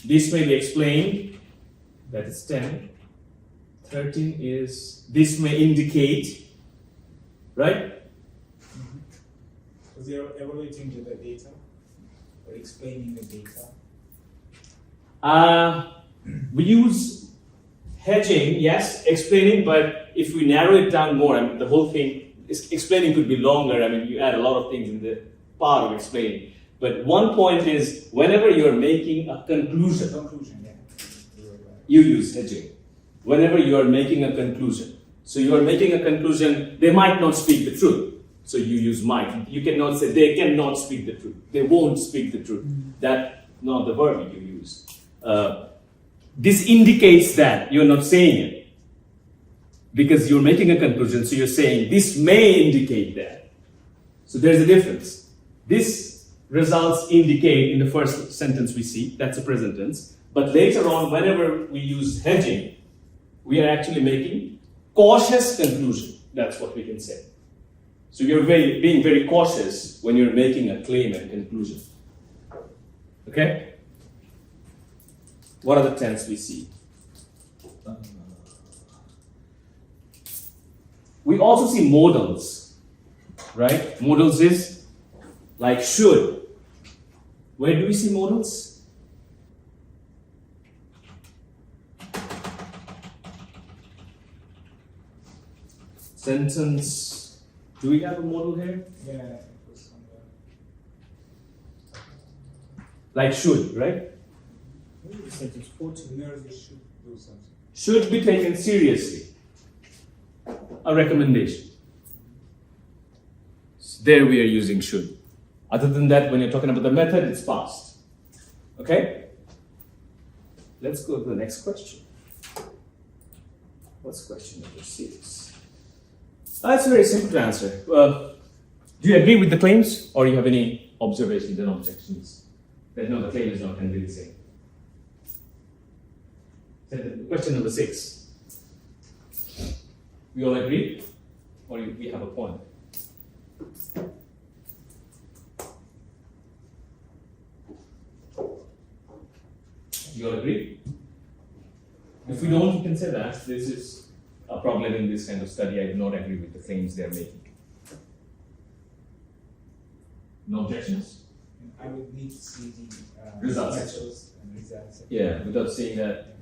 Speaker 9: This may be explained, that is 10. 13 is, this may indicate, right?
Speaker 6: Because they're evaluating the data or explaining the data.
Speaker 9: We use hedging, yes, explaining, but if we narrow it down more, I mean, the whole thing, explaining could be longer. I mean, you add a lot of things in the part of explaining. But one point is, whenever you're making a conclusion,
Speaker 6: Conclusion, yeah.
Speaker 9: you use hedging. Whenever you are making a conclusion. So you are making a conclusion, they might not speak the truth. So you use might. You cannot say they cannot speak the truth. They won't speak the truth. That's not the verb you use. This indicates that you're not saying it. Because you're making a conclusion, so you're saying this may indicate that. So there's a difference. This results indicate in the first sentence we see, that's the present tense. But later on, whenever we use hedging, we are actually making cautious conclusion. That's what we can say. So you're being very cautious when you're making a claim and conclusion. Okay? What are the tense we see? We also see modals, right? Modals is like should. Where do we see modals? Sentence. Do we have a modal here?
Speaker 6: Yeah, it was somewhere.
Speaker 9: Like should, right? Sentence 14.
Speaker 6: Nurses should do something.
Speaker 9: Should be taken seriously. A recommendation. There we are using should. Other than that, when you're talking about the method, it's past. Okay? Let's go to the next question. What's question number 6? That's very simple to answer. Do you agree with the claims, or you have any observations and objections? That no, the claim is not really the same. Question number 6. We all agree, or we have a point? You all agree? If we don't, you can say that this is a problem in this kind of study. I do not agree with the claims they are making. No objections?
Speaker 6: I would need to see the
Speaker 9: Results.
Speaker 6: methods and results.
Speaker 9: Yeah, without saying that.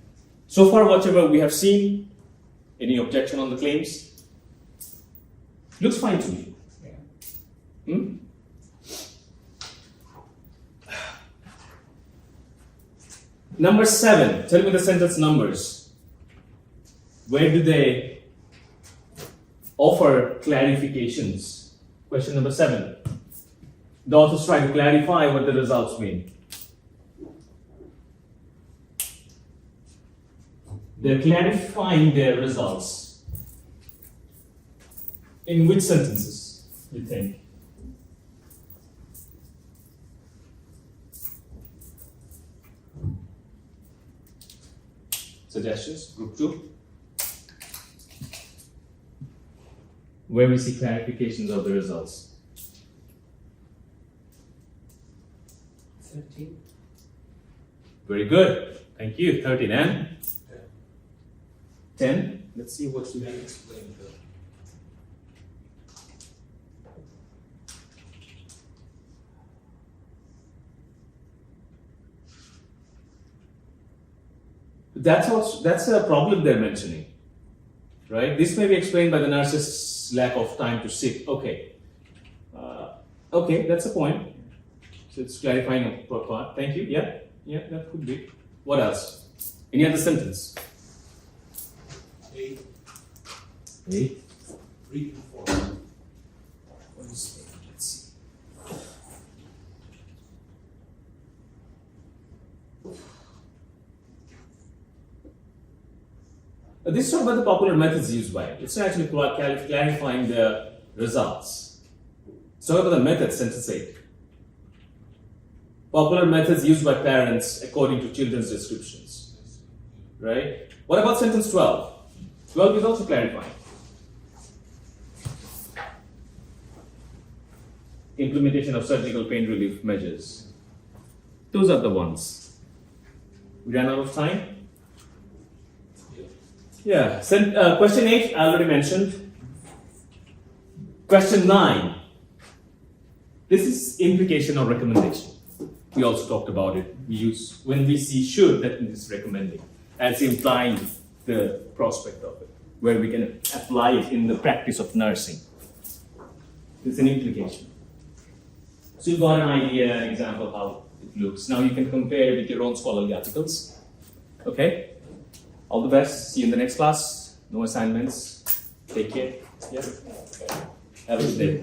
Speaker 9: So far, whatever we have seen, any objection on the claims? Looks fine to me.
Speaker 6: Yeah.
Speaker 9: Hmm? Number 7, tell me the sentence numbers. Where do they offer clarifications? Question number 7. The authors try to clarify what the results mean. They're clarifying their results. In which sentences, you think? Suggestions, group 2. Where we see clarifications of the results.
Speaker 3: 13.
Speaker 9: Very good. Thank you. 13 and 10. Let's see what we
Speaker 4: Can
Speaker 9: have.
Speaker 4: you explain the
Speaker 9: That's a problem they're mentioning, right? This may be explained by the nurse's lack of time to sit. Okay, okay, that's a point. So it's clarifying a part. Thank you. Yeah, yeah, that could be. What else? Any other sentence?
Speaker 4: 8,
Speaker 9: 8.
Speaker 4: 3 to 4?
Speaker 9: What is 8? Let's see. This is about the popular methods used by it. It's actually clarifying the results. It's not about the method, sentence 8. Popular methods used by parents according to children's descriptions. Right? What about sentence 12? 12 is also clarifying. Implementation of surgical pain relief measures. Those are the ones. We ran out of time? Yeah. Question 8, I already mentioned. Question 9. This is implication or recommendation. We also talked about it. We use, when we see should, that means recommending, as implying the prospect of it, where we can apply it in the practice of nursing. It's an implication. So you've got an idea, an example of how it looks. Now you can compare it with your own scholarly articles. Okay? All the best. See you in the next class. No assignments. Take care. Yeah. Have a good day.